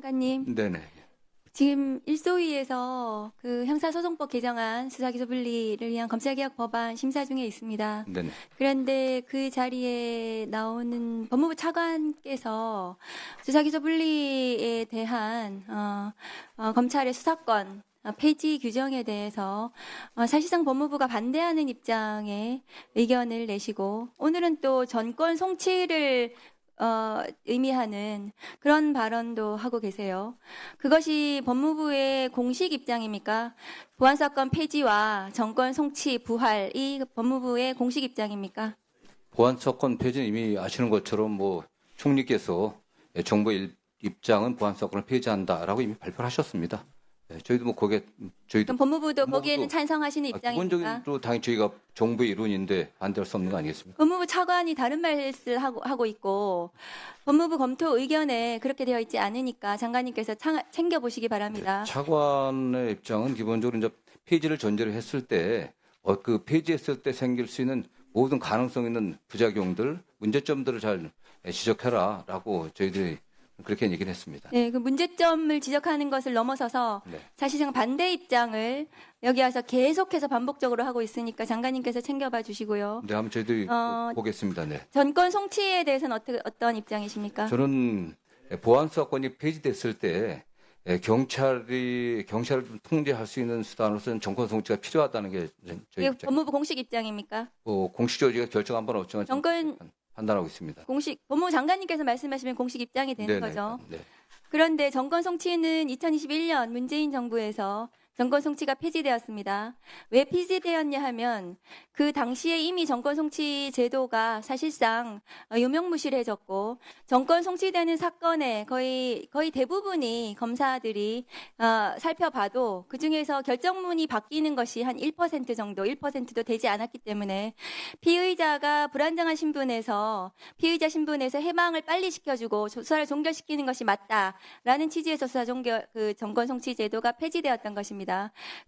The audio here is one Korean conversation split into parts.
장관님, 네네. 지금 일소위에서 그 형사소송법 개정안 수사기소분리를 위한 검찰개혁 법안 심사 중에 있습니다. 네네. 그런데 그 자리에 나오는 법무부 차관께서 수사기소분리에 대한 검찰의 수사권 폐지 규정에 대해서 사실상 법무부가 반대하는 입장에 의견을 내시고 오늘은 또 전권 송치를 의미하는 그런 발언도 하고 계세요. 그것이 법무부의 공식 입장입니까? 보안사건 폐지와 정권 송치 부활이 법무부의 공식 입장입니까? 보안사건 폐지는 이미 아시는 것처럼 총리께서 정부 입장은 보안사건을 폐지한다라고 이미 발표를 하셨습니다. 저희도 그럼 법무부도 거기에는 찬성하시는 입장입니까? 기본적으로 당연히 저희가 정부의 일원인데 반대할 수 없는 거 아니겠습니까? 법무부 차관이 다른 말을 하고 있고 법무부 검토 의견에 그렇게 되어 있지 않으니까 장관님께서 챙겨보시기 바랍니다. 차관의 입장은 기본적으로 이제 폐지를 전제로 했을 때 그 폐지했을 때 생길 수 있는 모든 가능성 있는 부작용들, 문제점들을 잘 지적해라라고 저희들이 그렇게 얘기를 했습니다. 네, 그 문제점을 지적하는 것을 넘어서서 네. 사실상 반대 입장을 여기 와서 계속해서 반복적으로 하고 있으니까 장관님께서 챙겨봐 주시고요. 네, 한번 저희들이 보겠습니다. 네. 전권 송치에 대해서는 어떤 입장이십니까? 저는 보안사건이 폐지됐을 때 경찰을 좀 통제할 수 있는 수단으로서는 정권 송치가 필요하다는 게 저희 이게 입장. 법무부 공식 입장입니까? 공식적으로 저희가 결정 한번 없지만 정권 판단하고 있습니다. 법무부 장관님께서 말씀하시면 공식 입장이 되는 네네. 거죠. 네. 그런데 정권 송치는 2021년 문재인 정부에서 정권 송치가 폐지되었습니다. 왜 폐지되었냐 하면 그 당시에 이미 정권 송치 제도가 사실상 유명무실해졌고 정권 송치되는 사건의 거의 대부분이 검사들이 살펴봐도 그중에서 결정문이 바뀌는 것이 한 1% 정도, 1%도 되지 않았기 때문에 피의자가 불안정한 신분에서 피의자 신분에서 해방을 빨리 시켜주고 수사를 종결시키는 것이 맞다라는 취지에서 정권 송치 제도가 폐지되었던 것입니다.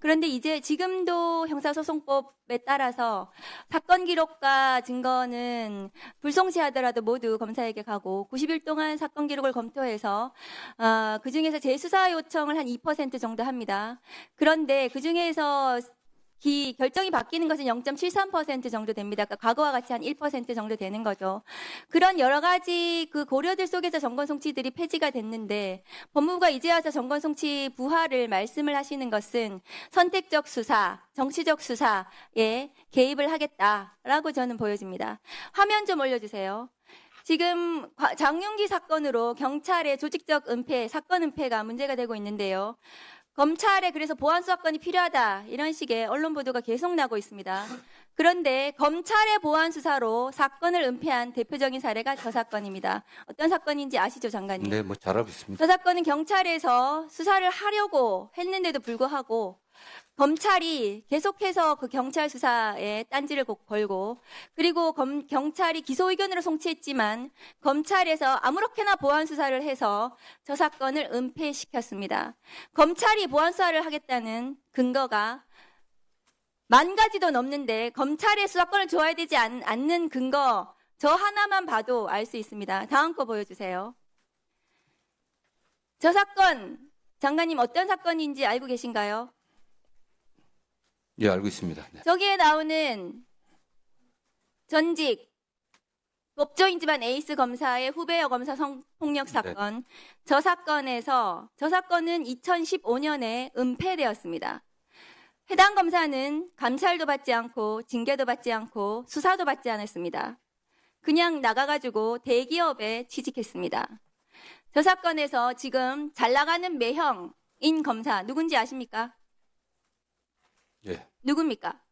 그런데 이제 지금도 형사소송법에 따라서 사건 기록과 증거는 불송치하더라도 모두 검사에게 가고 90일 동안 사건 기록을 검토해서 그중에서 재수사 요청을 한 2% 정도 합니다. 그런데 그중에서 결정이 바뀌는 것은 0.73% 정도 됩니다. 그러니까 과거와 같이 한 1% 정도 되는 거죠. 그런 여러 가지 그 고려들 속에서 정권 송치들이 폐지가 됐는데 법무부가 이제 와서 정권 송치 부활을 말씀을 하시는 것은 선택적 수사, 정치적 수사에 개입을 하겠다라고 저는 보여집니다. 화면 좀 올려주세요. 지금 장윤기 사건으로 경찰의 조직적 은폐, 사건 은폐가 문제가 되고 있는데요. 검찰에 그래서 보안수사권이 필요하다 이런 식의 언론 보도가 계속 나고 있습니다. 그런데 검찰의 보안수사로 사건을 은폐한 대표적인 사례가 저 사건입니다. 어떤 사건인지 아시죠, 장관님? 네, 잘 알고 있습니다. 저 사건은 경찰에서 수사를 하려고 했는데도 불구하고 검찰이 계속해서 그 경찰 수사에 딴지를 걸고 그리고 경찰이 기소 의견으로 송치했지만 검찰에서 아무렇게나 보안 수사를 해서 저 사건을 은폐시켰습니다. 검찰이 보안 수사를 하겠다는 근거가 10,000가지도 넘는데 검찰의 수사권을 줘야 되지 않는 근거 저 하나만 봐도 알 수 있습니다. 다음 거 보여주세요. 저 사건 장관님 어떤 사건인지 알고 계신가요? 예, 알고 있습니다. 네. 저기에 나오는 전직 법조인지만 에이스 검사의 후배 여검사 성폭력 사건, 저 사건은 2015년에 은폐되었습니다. 해당 검사는 감찰도 받지 않고 징계도 받지 않고 수사도 받지 않았습니다. 그냥 나가가지고 대기업에 취직했습니다. 저 사건에서 지금 잘 나가는 매형인 검사 누군지 아십니까? 예. 누굽니까?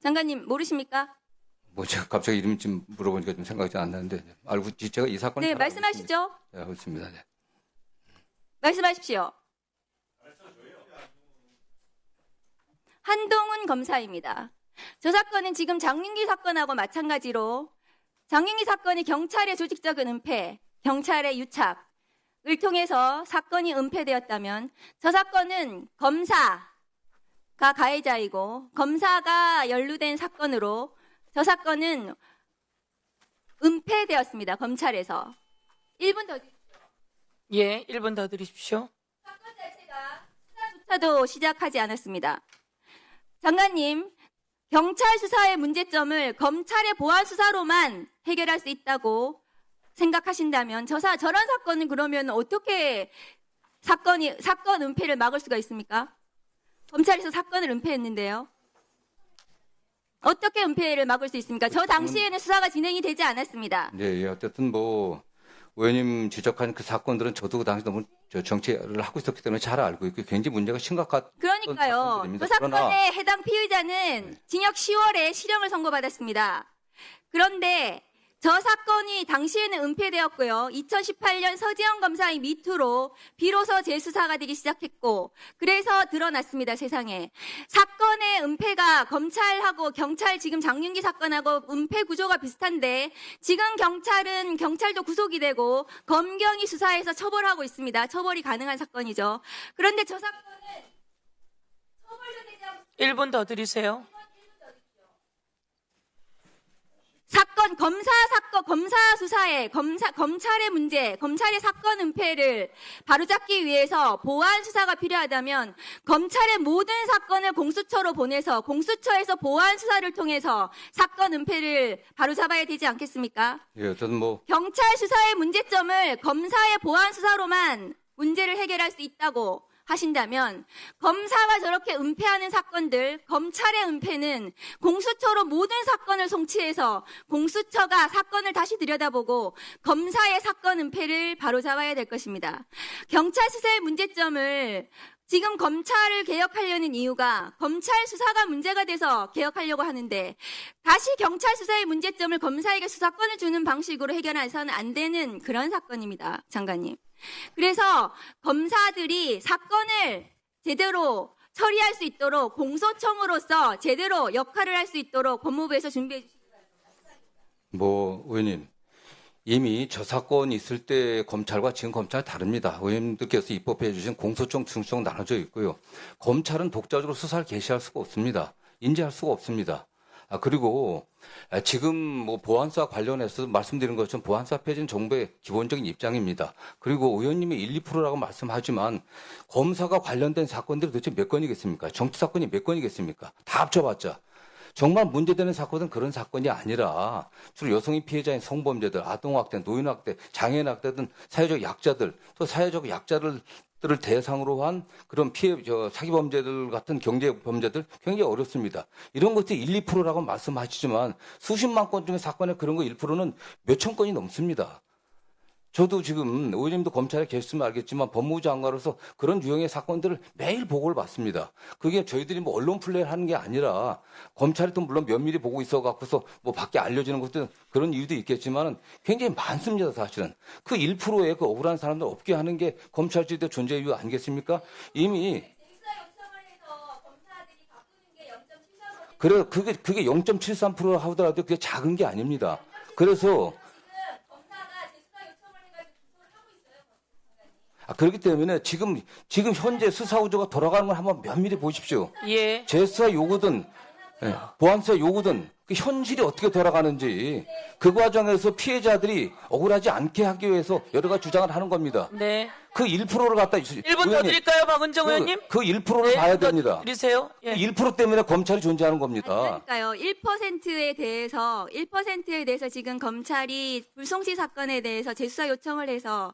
장관님 모르십니까? 제가 갑자기 이름 좀 물어보니까 좀 생각이 안 나는데 알고 제가 이 사건 네, 말씀하시죠. 네, 알고 있습니다. 네. 말씀하십시오. 한동훈 검사입니다. 저 사건은 지금 장윤기 사건하고 마찬가지로 장윤기 사건이 경찰의 조직적인 은폐, 경찰의 유착 을 통해서 사건이 은폐되었다면 저 사건은 검사가 가해자이고 검사가 연루된 사건으로 저 사건은 은폐되었습니다. 검찰에서. 1분 더 주십시오. 예, 1분 더 드리십시오. 사건 자체가 수사조차도 시작하지 않았습니다. 장관님, 경찰 수사의 문제점을 검찰의 보안 수사로만 해결할 수 있다고 생각하신다면 저런 사건은 그러면 어떻게 사건 은폐를 막을 수가 있습니까? 검찰에서 사건을 은폐했는데요. 어떻게 은폐를 막을 수 있습니까? 저 당시에는 수사가 진행이 되지 않았습니다. 네, 예, 어쨌든 뭐 의원님 지적한 그 사건들은 저도 그 당시 너무 정치를 하고 있었기 때문에 잘 알고 있고 굉장히 문제가 심각한 그러니까요. 사건들입니다. 그 사건의 그러나 해당 피의자는 징역 10월에 실형을 선고받았습니다. 그런데 저 사건이 당시에는 은폐되었고요. 2018년 서지영 검사의 미투로 비로소 재수사가 되기 시작했고 그래서 드러났습니다. 세상에. 사건의 은폐가 검찰하고 경찰 지금 장윤기 사건하고 은폐 구조가 비슷한데 지금 경찰도 구속이 되고 검경이 수사해서 처벌하고 있습니다. 처벌이 가능한 사건이죠. 그런데 저 사건은 처벌도 되지 않고 1분 더 드리세요. 검사 수사에 검찰의 문제, 검찰의 사건 은폐를 바로잡기 위해서 보안 수사가 필요하다면 검찰의 모든 사건을 공수처로 보내서 공수처에서 보안 수사를 통해서 사건 은폐를 바로잡아야 되지 않겠습니까? 예, 어쨌든 뭐 경찰 수사의 문제점을 검사의 보안 수사로만 문제를 해결할 수 있다고 하신다면 검사가 저렇게 은폐하는 사건들, 검찰의 은폐는 공수처로 모든 사건을 송치해서 공수처가 사건을 다시 들여다보고 검사의 사건 은폐를 바로잡아야 될 것입니다. 경찰 수사의 문제점을 지금 검찰을 개혁하려는 이유가 검찰 수사가 문제가 돼서 개혁하려고 하는데 다시 경찰 수사의 문제점을 검사에게 수사권을 주는 방식으로 해결해서는 안 되는 그런 사건입니다. 장관님. 그래서 검사들이 사건을 제대로 처리할 수 있도록 공소청으로서 제대로 역할을 할 수 있도록 법무부에서 준비해 주시기 바랍니다. 뭐 의원님 이미 저 사건 있을 때 검찰과 지금 검찰 다릅니다. 의원님들께서 입법해 주신 공소청, 중수청 나눠져 있고요. 검찰은 독자적으로 수사를 개시할 수가 없습니다. 인지할 수가 없습니다. 그리고 지금 뭐 보안수사 관련해서 말씀드린 것처럼 보안수사 폐지는 정부의 기본적인 입장입니다. 그리고 의원님이 1, 2%라고 말씀하지만 검사가 관련된 사건들이 도대체 몇 건이겠습니까? 정치 사건이 몇 건이겠습니까? 다 합쳐봤자. 정말 문제되는 사건은 그런 사건이 아니라 주로 여성이 피해자인 성범죄들, 아동학대, 노인학대, 장애인학대 등 사회적 약자들, 또 사회적 약자들을 대상으로 한 그런 사기범죄들 같은 경제범죄들 굉장히 어렵습니다. 이런 것들이 1, 2%라고 말씀하시지만 수십만 건 중에 사건에 그런 거 1%는 몇천 건이 넘습니다. 저도 지금 의원님도 검찰에 계셨으면 알겠지만 법무부 장관으로서 그런 유형의 사건들을 매일 보고를 받습니다. 그게 저희들이 뭐 언론 플레이를 하는 게 아니라 검찰이 또 물론 면밀히 보고 있어 갖고서 뭐 밖에 알려지는 것도 그런 이유도 있겠지만은 굉장히 많습니다. 사실은 그 1%의 그 억울한 사람들 없게 하는 게 검찰제도의 존재 이유 아니겠습니까? 이미 그래 그게 0.73% 하더라도 그게 작은 게 아닙니다. 그래서 그렇기 때문에 지금 현재 수사 구조가 돌아가는 걸 한번 면밀히 보십시오. 예. 재수사 요구든 보안수사 요구든 그 현실이 어떻게 돌아가는지 그 과정에서 피해자들이 억울하지 않게 하기 위해서 여러 가지 주장을 하는 겁니다. 네. 그 1%를 갖다 1분 더 드릴까요, 박은정 의원님? 그 1%를 봐야 됩니다. 드리세요. 예. 1% 때문에 검찰이 존재하는 겁니다. 그러니까요. 1%에 대해서 지금 검찰이 불송치 사건에 대해서 재수사 요청을 해서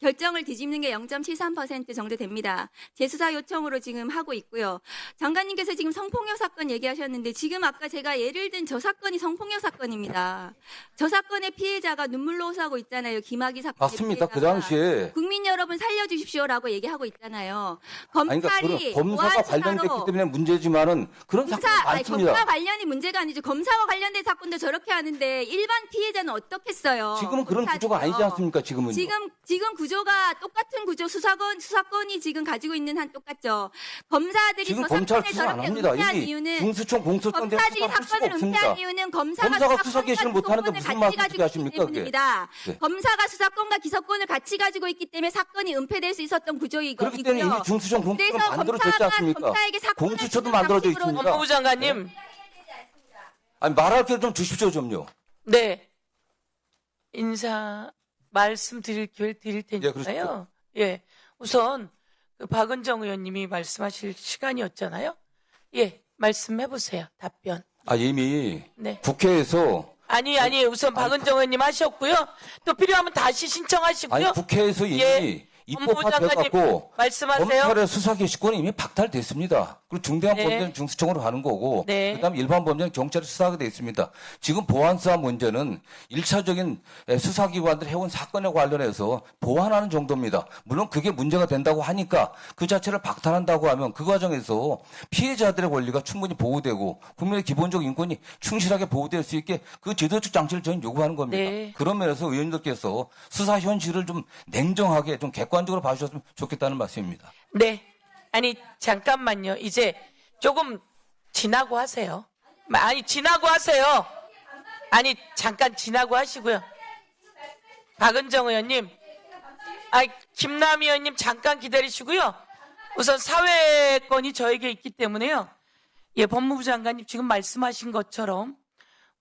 결정을 뒤집는 게 0.73% 정도 됩니다. 재수사 요청으로 지금 하고 있고요. 장관님께서 지금 성폭력 사건 얘기하셨는데 지금 아까 제가 예를 든 저 사건이 성폭력 사건입니다. 저 사건의 피해자가 눈물로 호소하고 있잖아요. 김학의 사건. 맞습니다. 그 당시에 국민 여러분 살려주십시오라고 얘기하고 있잖아요. 그러니까 검찰이 검사가 관련됐기 때문에 문제지만은 그런 사건이 많습니다. 검사 관련이 문제가 아니죠. 검사와 관련된 사건도 저렇게 하는데 일반 피해자는 어떻겠어요? 지금은 그런 구조가 아니지 않습니까? 지금은 지금 구조가 똑같은 구조 수사권이 지금 가지고 있는 한 똑같죠. 검사들이 지금 저 검찰 사건을 수사 안 저렇게 합니다. 은폐한 이미 이유는 중수청, 공소청 대한 검사들이 수사를 할 수가 사건을 없습니다. 은폐한 이유는 검사가 수사 개시를 못하는데 무슨 말씀을 하십니까? 그게. 때문입니다. 네. 검사가 수사권과 기소권을 같이 가지고 있기 때문에 사건이 은폐될 수 있었던 구조이고요. 그렇기 때문에 이미 중수청, 공수처는 그래서 만들어졌지 않습니까? 검사에게 사건을 공수처도 주는 만들어져 방식으로 있습니다. 법무부 장관님. 아니 말할 기회 좀 주십시오, 좀요. 네. 말씀드릴 기회를 드릴 테니까요. 그렇습니다. 예, 우선 그 박은정 의원님이 말씀하실 시간이었잖아요. 예, 말씀해 보세요. 답변. 이미 네. 국회에서 아니, 우선 박은정 의원님 하셨고요. 또 필요하면 다시 신청하시고요. 국회에서 이미 예, 입법화 법무장관님 돼갖고 말씀하세요. 검찰의 수사 기시권이 이미 박탈됐습니다. 그리고 중대한 네. 범죄는 중수청으로 가는 거고, 네. 그다음에 일반 범죄는 경찰이 수사하게 돼 있습니다. 지금 보안수사 문제는 1차적인 수사기관들이 해온 사건에 관련해서 보완하는 정도입니다. 물론 그게 문제가 된다고 하니까 그 자체를 박탈한다고 하면 그 과정에서 피해자들의 권리가 충분히 보호되고 국민의 기본적 인권이 충실하게 보호될 수 있게 그 제도적 장치를 저희는 요구하는 겁니다. 네. 그런 면에서 의원님들께서 수사 현실을 좀 냉정하게 좀 객관적으로 봐주셨으면 좋겠다는 말씀입니다. 네. 아니, 잠깐만요. 이제 조금 지나고 하세요. 지나고 하세요. 잠깐 지나고 하시고요. 박은정 의원님, 김남희 의원님 잠깐 기다리시고요. 우선 사회권이 저에게 있기 때문에요. 예, 법무부 장관님 지금 말씀하신 것처럼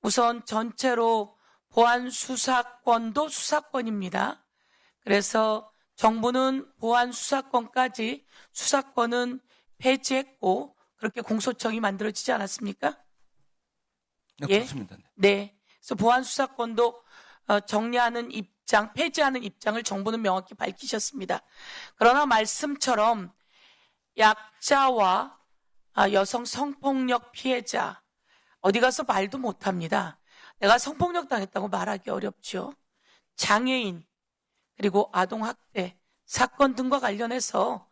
우선 전체로 보안 수사권도 수사권입니다. 그래서 정부는 보안 수사권까지 수사권은 폐지했고 그렇게 공소청이 만들어지지 않았습니까? 네, 예? 그렇습니다. 네. 그래서 보안 수사권도 정리하는 입장, 폐지하는 입장을 정부는 명확히 밝히셨습니다. 그러나 말씀처럼 약자와 여성 성폭력 피해자 어디 가서 말도 못합니다. 내가 성폭력 당했다고 말하기 어렵죠. 장애인 그리고 아동학대 사건 등과 관련해서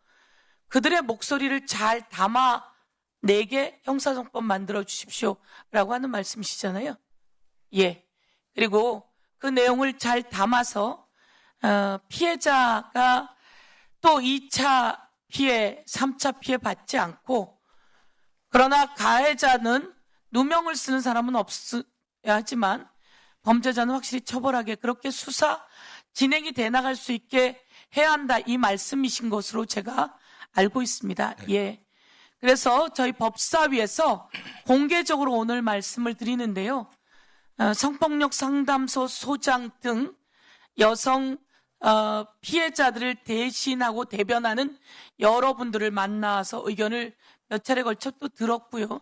그들의 목소리를 잘 담아내게 형사소송법 만들어 주십시오라고 하는 말씀이시잖아요. 예. 그리고 그 내용을 잘 담아서 피해자가 또 2차 피해, 3차 피해 받지 않고 그러나 가해자는 누명을 쓰는 사람은 없어야 하지만 범죄자는 확실히 처벌하게 그렇게 수사 진행이 돼 나갈 수 있게 해야 한다 이 말씀이신 것으로 제가 알고 있습니다. 네. 예. 그래서 저희 법사위에서 공개적으로 오늘 말씀을 드리는데요. 성폭력 상담소 소장 등 여성 피해자들을 대신하고 대변하는 여러분들을 만나서 의견을 몇 차례 걸쳐 또 들었고요.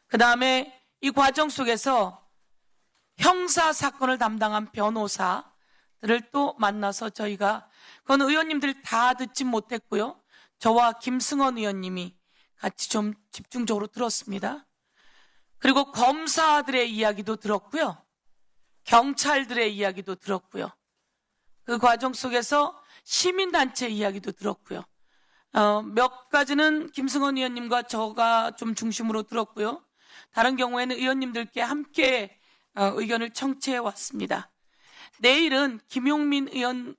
그 다음에 이 과정 속에서 형사 사건을 담당한 변호사들을 또 만나서 저희가 그건 의원님들 다 듣진 못했고요. 저와 김승원 의원님이 같이 좀 집중적으로 들었습니다. 그리고 검사들의 이야기도 들었고요. 경찰들의 이야기도 들었고요. 그 과정 속에서 시민단체 이야기도 들었고요. 몇 가지는 김승원 의원님과 저가 좀 중심으로 들었고요. 다른 경우에는 의원님들께 함께 의견을 청취해 왔습니다. 내일은 김용민 의원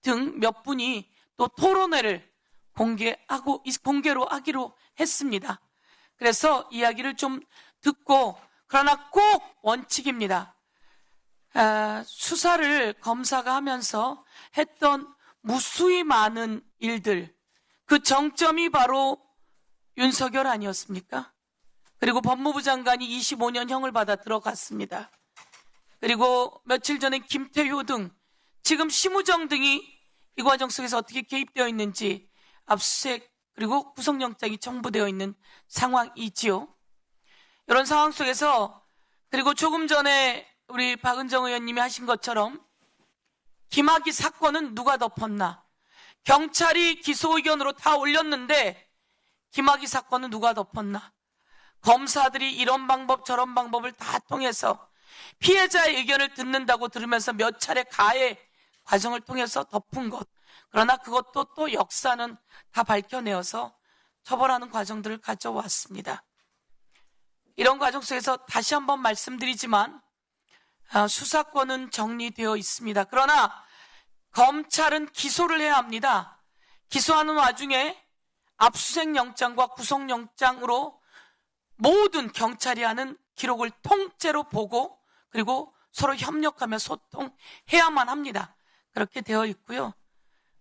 등 몇 분이 또 토론회를 공개로 하기로 했습니다. 그래서 이야기를 좀 듣고 그러나 꼭 원칙입니다. 수사를 검사가 하면서 했던 무수히 많은 일들 그 정점이 바로 윤석열 아니었습니까? 그리고 법무부 장관이 25년 형을 받아 들어갔습니다. 그리고 며칠 전에 김태효 등 지금 심우정 등이 이 과정 속에서 어떻게 개입되어 있는지 압수수색 그리고 구속영장이 청구되어 있는 상황이지요. 이런 상황 속에서 그리고 조금 전에 우리 박은정 의원님이 하신 것처럼 김학의 사건은 누가 덮었나? 경찰이 기소 의견으로 다 올렸는데 김학의 사건은 누가 덮었나? 검사들이 이런 방법 저런 방법을 다 통해서 피해자의 의견을 듣는다고 들으면서 몇 차례 가해 과정을 통해서 덮은 것. 그러나 그것도 또 역사는 다 밝혀내어서 처벌하는 과정들을 가져왔습니다. 이런 과정 속에서 다시 한번 말씀드리지만 수사권은 정리되어 있습니다. 그러나 검찰은 기소를 해야 합니다. 기소하는 와중에 압수수색 영장과 구속영장으로 모든 경찰이 하는 기록을 통째로 보고 그리고 서로 협력하며 소통해야만 합니다. 그렇게 되어 있고요.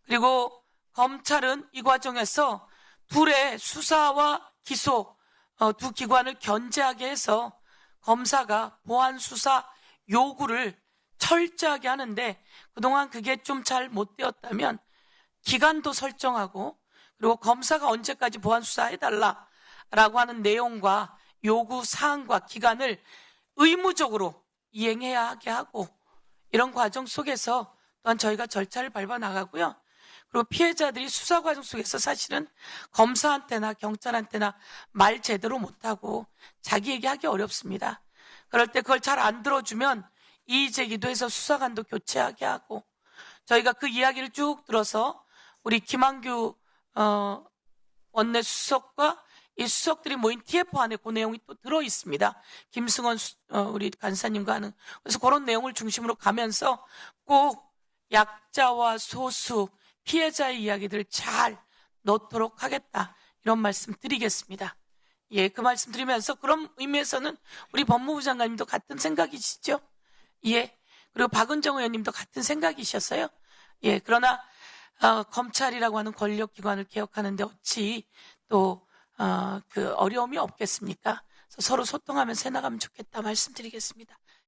그리고 검찰은 이 과정에서 둘의 수사와 기소 두 기관을 견제하게 해서 검사가 보안 수사 요구를 철저하게 하는데 그동안 그게 좀 잘 못 되었다면 기간도 설정하고 그리고 검사가 언제까지 보안 수사해달라라고 하는 내용과 요구 사항과 기간을 의무적으로 이행해야 하게 하고 이런 과정 속에서 또한 저희가 절차를 밟아 나가고요. 그리고 피해자들이 수사 과정 속에서 사실은 검사한테나 경찰한테나 말 제대로 못하고 자기 얘기하기 어렵습니다. 그럴 때 그걸 잘 안 들어주면 이의 제기도 해서 수사관도 교체하게 하고 저희가 그 이야기를 쭉 들어서 우리 김한규 원내 수석과 이 수석들이 모인 TF 안에 그 내용이 또 들어 있습니다. 김승원 우리 간사님과 하는 그래서 그런 내용을 중심으로 가면서 꼭 약자와 소수 피해자의 이야기들을 잘 넣도록 하겠다 이런 말씀 드리겠습니다. 예, 그 말씀 드리면서 그런 의미에서는 우리 법무부 장관님도 같은 생각이시죠? 예, 그리고 박은정 의원님도 같은 생각이셨어요? 예, 그러나 검찰이라고 하는 권력기관을 개혁하는데 어찌 또 그 어려움이 없겠습니까? 그래서 서로 소통하면서 해나가면 좋겠다 말씀드리겠습니다.